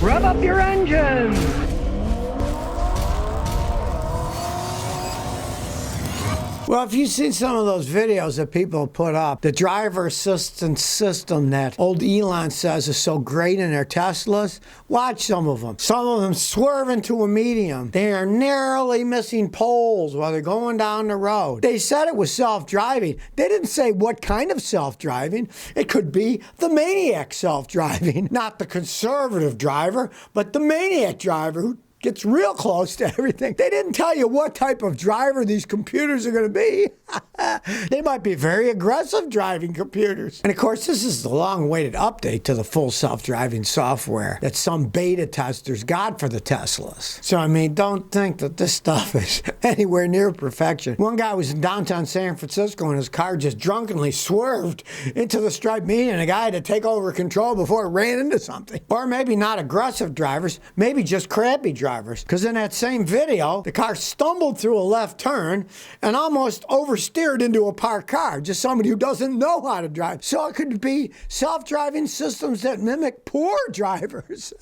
Rev up your engines! Well, if you've seen some of those videos that people put up, the driver assistance system that old Elon says is so great in their Teslas, watch some of them. Some of them swerve into a medium. They are narrowly missing poles while they're going down the road. They said it was self-driving. They didn't say what kind of self-driving. It could be the maniac self-driving, not the conservative driver, but the maniac driver who gets real close to everything. They didn't tell you what type of driver these computers are going to be. They might be very aggressive driving computers. And of course, this is the long-awaited update to the full self-driving software that some beta testers got for the Teslas. So, I mean, don't think that this stuff is anywhere near perfection. One guy was in downtown San Francisco and his car just drunkenly swerved into the striped median and a guy had to take over control before it ran into something. Or maybe not aggressive drivers, maybe just crappy drivers. Because in that same video, the car stumbled through a left turn and almost oversteered into a parked car. Just somebody who doesn't know how to drive. So it could be self-driving systems that mimic poor drivers.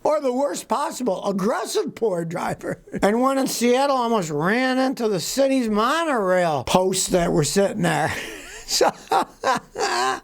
Or the worst possible, aggressive poor driver. And one in Seattle almost ran into the city's monorail posts that were sitting there. So,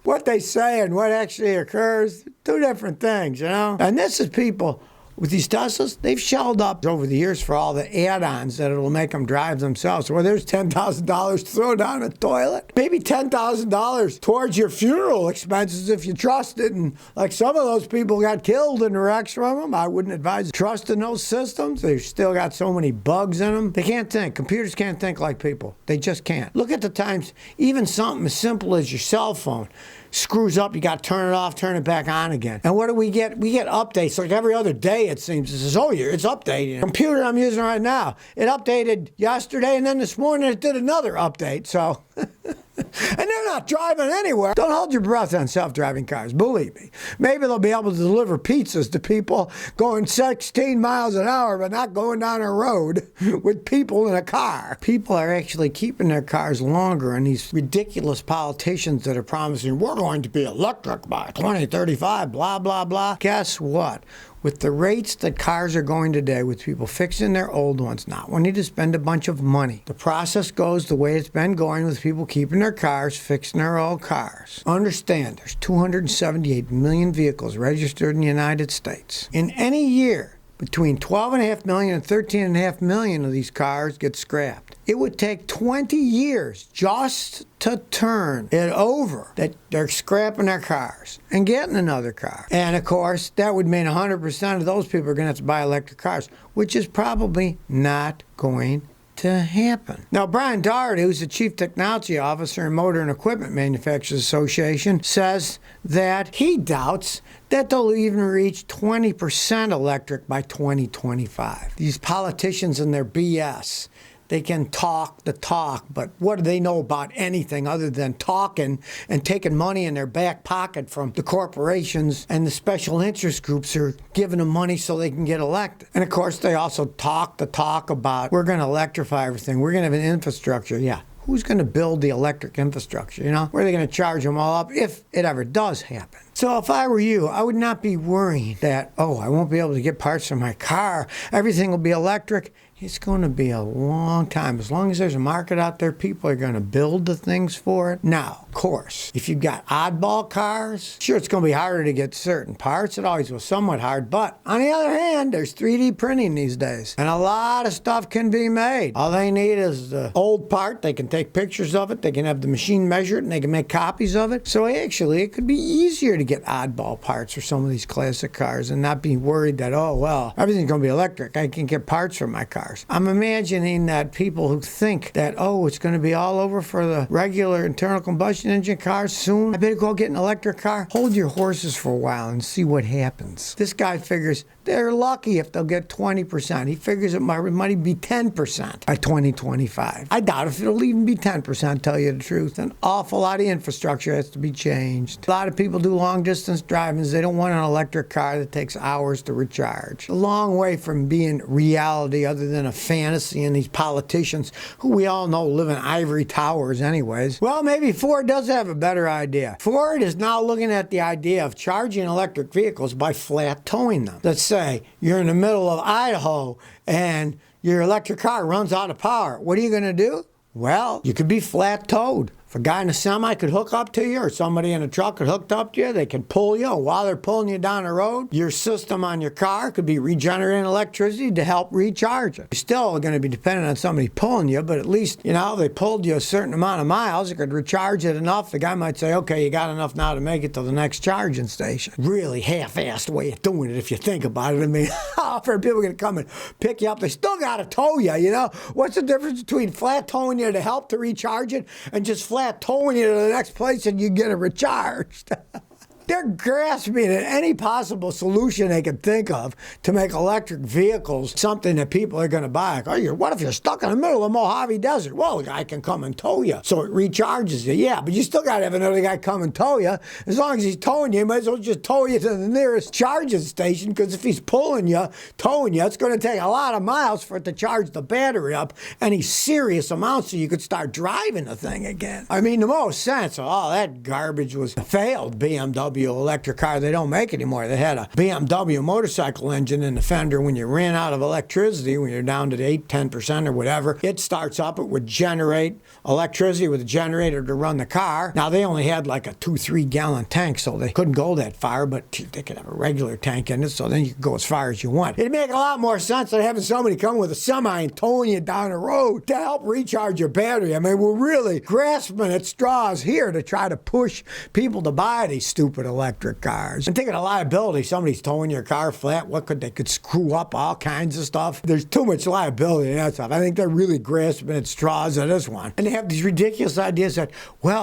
what they say and what actually occurs, two different things, you know? And this is people with these Teslas, they've shelled up over the years for all the add-ons that it'll make them drive themselves. Well, there's $10,000 to throw down a toilet. Maybe $10,000 towards your funeral expenses if you trust it. And like some of those people got killed in wrecks from them. I wouldn't advise trusting those systems. They've still got so many bugs in them. They can't think. Computers can't think like people. They just can't. Look at the times, even something as simple as your cell phone screws up, you got to turn it off, turn it back on again. And what do we get? We get updates like every other day, it seems. It says, oh, it's updating. The computer I'm using right now, it updated yesterday, and then this morning it did another update. So, and they're not driving anywhere. Don't hold your breath on self-driving cars, believe me. Maybe they'll be able to deliver pizzas to people going 16 miles an hour, but not going down a road with people in a car. People are actually keeping their cars longer, and these ridiculous politicians that are promising, we're going to be electric by 2035, blah, blah, blah. Guess what? With the rates that cars are going today, with people fixing their old ones, not wanting to spend a bunch of money, the process goes the way it's been going with people keeping their cars, fixing their old cars. Understand, there's 278 million vehicles registered in the United States. In any year, between 12.5 million and 13.5 million of these cars get scrapped. It would take 20 years just to turn it over that they're scrapping their cars and getting another car. And of course, that would mean 100% of those people are going to have to buy electric cars, which is probably not going to happen. Now, Brian Doherty, who's the Chief Technology Officer in Motor and Equipment Manufacturers Association, says that he doubts that they'll even reach 20% electric by 2025. These politicians and their BS. They can talk the talk, but what do they know about anything other than talking and taking money in their back pocket from the corporations and the special interest groups who are giving them money so they can get elected? And of course, they also talk the talk about, we're going to electrify everything. We're going to have an infrastructure. Yeah. Who's going to build the electric infrastructure, you know? Where are they going to charge them all up if it ever does happen? So if I were you, I would not be worrying that, oh, I won't be able to get parts for my car. Everything will be electric. It's going to be a long time. As long as there's a market out there, people are going to build the things for it. Now, of course, if you've got oddball cars, sure, it's going to be harder to get certain parts. It always was somewhat hard. But on the other hand, there's 3D printing these days. And a lot of stuff can be made. All they need is the old part. They can take pictures of it. They can have the machine measure it, and they can make copies of it. So actually, it could be easier to get oddball parts for some of these classic cars and not be worried that, oh, well, everything's going to be electric. I can get parts for my car. I'm imagining that people who think that, oh, it's going to be all over for the regular internal combustion engine cars soon, I better go get an electric car. Hold your horses for a while and see what happens. This guy figures they're lucky if they'll get 20%. He figures it might be 10% by 2025. I doubt if it'll even be 10%, to tell you the truth. An awful lot of infrastructure has to be changed. A lot of people do long-distance driving. They don't want an electric car that takes hours to recharge. A long way from being reality other than than a fantasy and these politicians who we all know live in ivory towers anyways. Well, maybe Ford does have a better idea. Ford is now looking at the idea of charging electric vehicles by flat towing them. Let's say you're in the middle of Idaho and your electric car runs out of power. What are you going to do? Well, you could be flat towed. If a guy in a semi could hook up to you or somebody in a truck could hook up to you, they can pull you. And while they're pulling you down the road, your system on your car could be regenerating electricity to help recharge it. You're still going to be dependent on somebody pulling you, but at least, they pulled you a certain amount of miles. You could recharge it enough. The guy might say, okay, you got enough now to make it to the next charging station. Really half-assed way of doing it if you think about it. I mean, how often people are going to come and pick you up? They still got to tow you, What's the difference between flat towing you to help to recharge it and just flat towing you to the next place and you get it recharged? They're grasping at any possible solution they can think of to make electric vehicles something that people are going to buy. What if you're stuck in the middle of the Mojave Desert? Well, the guy can come and tow you, so it recharges you. Yeah, but you still got to have another guy come and tow you. As long as he's towing you, he might as well just tow you to the nearest charging station, because if he's pulling you, towing you, it's going to take a lot of miles for it to charge the battery up any serious amount so you could start driving the thing again. I mean, the most sense of all that garbage was the failed BMW electric car they don't make anymore. They had a BMW motorcycle engine in the fender. When you ran out of electricity, when you're down to the 8-10% or whatever, it starts up. It would generate electricity with a generator to run the car. Now, they only had like a 2-3 gallon tank, so they couldn't go that far, but they could have a regular tank in it, so then you could go as far as you want. It'd make a lot more sense than having somebody come with a semi and towing you down the road to help recharge your battery. I mean, we're really grasping at straws here to try to push people to buy these stupid electric cars. And thinking of liability, somebody's towing your car flat, they could screw up all kinds of stuff. There's too much liability in that stuff. I think they're really grasping at straws at this one. And they have these ridiculous ideas that,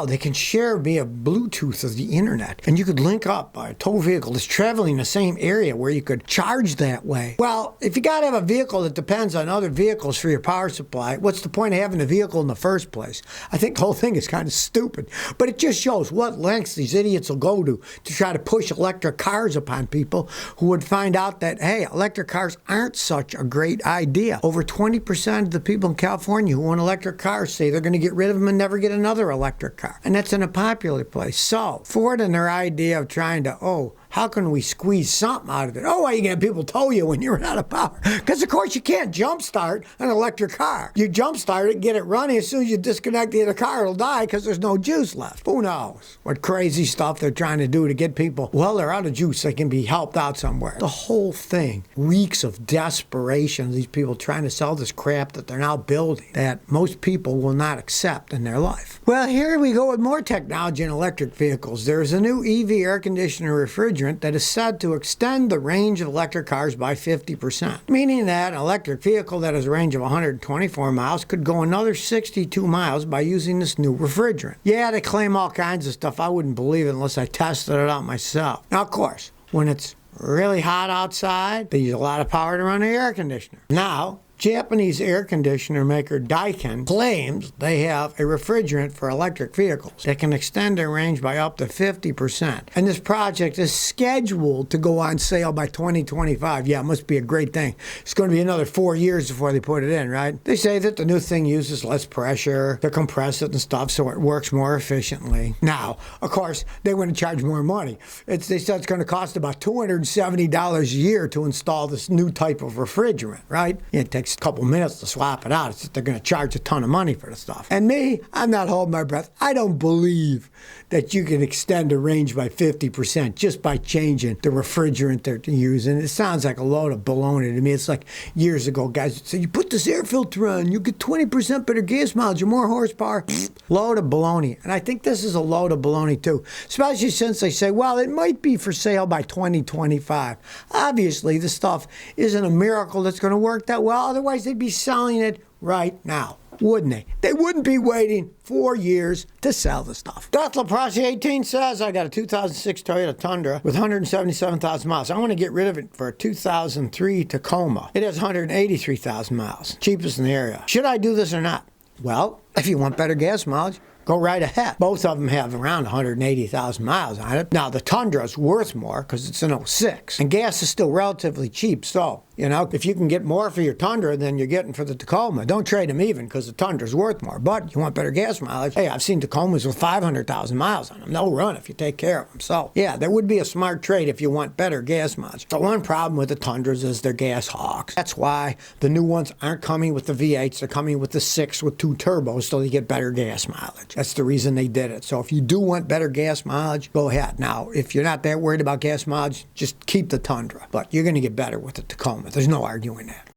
they can share via Bluetooth of the internet, and you could link up a tow vehicle that's traveling the same area where you could charge that way. Well, if you got to have a vehicle that depends on other vehicles for your power supply, what's the point of having a vehicle in the first place? I think the whole thing is kind of stupid, but it just shows what lengths these idiots will go to try to push electric cars upon people who would find out that, hey, electric cars aren't such a great idea. Over 20% of the people in California who own electric cars say they're going to get rid of them and never get another electric car. And that's in a popular place. So, Ford and their idea of trying to, how can we squeeze something out of it? Why you get people tow you when you're out of power? Because, of course, you can't jumpstart an electric car. You jumpstart it, get it running. As soon as you disconnect the other car, it'll die because there's no juice left. Who knows what crazy stuff they're trying to do to get people, they're out of juice. They can be helped out somewhere. The whole thing reeks of desperation. These people trying to sell this crap that they're now building that most people will not accept in their life. Well, here we go with more technology in electric vehicles. There's a new EV air conditioner refrigerant that is said to extend the range of electric cars by 50%, meaning that an electric vehicle that has a range of 124 miles could go another 62 miles by using this new refrigerant. Yeah, they claim all kinds of stuff. I wouldn't believe it unless I tested it out myself. Now, of course, when it's really hot outside, they use a lot of power to run the air conditioner. Now, Japanese air conditioner maker Daikin claims they have a refrigerant for electric vehicles that can extend their range by up to 50%. And this project is scheduled to go on sale by 2025. Yeah, it must be a great thing. It's going to be another 4 years before they put it in, right? They say that the new thing uses less pressure to compress it and stuff, so it works more efficiently. Now, of course, they want to charge more money. They said it's going to cost about $270 a year to install this new type of refrigerant, right? It takes a couple minutes to swap it out. It's just they're going to charge a ton of money for the stuff. And me, I'm not holding my breath. I don't believe that you can extend the range by 50% just by changing the refrigerant they're using. It sounds like a load of baloney to me. It's like years ago, guys would say, you put this air filter on, you get 20% better gas mileage and more horsepower. Load of baloney. And I think this is a load of baloney too, especially since they say, it might be for sale by 2025. Obviously, this stuff isn't a miracle that's going to work that well. Otherwise, they'd be selling it right now, wouldn't they? They wouldn't be waiting 4 years to sell the stuff. Death LaPrace 18 says, I got a 2006 Toyota Tundra with 177,000 miles. I want to get rid of it for a 2003 Tacoma. It has 183,000 miles. Cheapest in the area. Should I do this or not? Well, if you want better gas mileage, go right ahead. Both of them have around 180,000 miles on it. Now, the Tundra's worth more because it's an '06, and gas is still relatively cheap, so You know, if you can get more for your Tundra than you're getting for the Tacoma, don't trade them even because the Tundra's worth more. But you want better gas mileage. Hey, I've seen Tacomas with 500,000 miles on them. They'll run if you take care of them. So, yeah, there would be a smart trade if you want better gas mileage. The one problem with the Tundras is they're gas hogs. That's why the new ones aren't coming with the V8s. They're coming with the 6 with 2 turbos so they get better gas mileage. That's the reason they did it. So if you do want better gas mileage, go ahead. Now, if you're not that worried about gas mileage, just keep the Tundra. But you're going to get better with the Tacoma. There's no arguing that.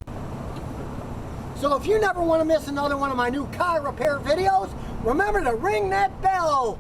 So if you never want to miss another one of my new car repair videos, remember to ring that bell.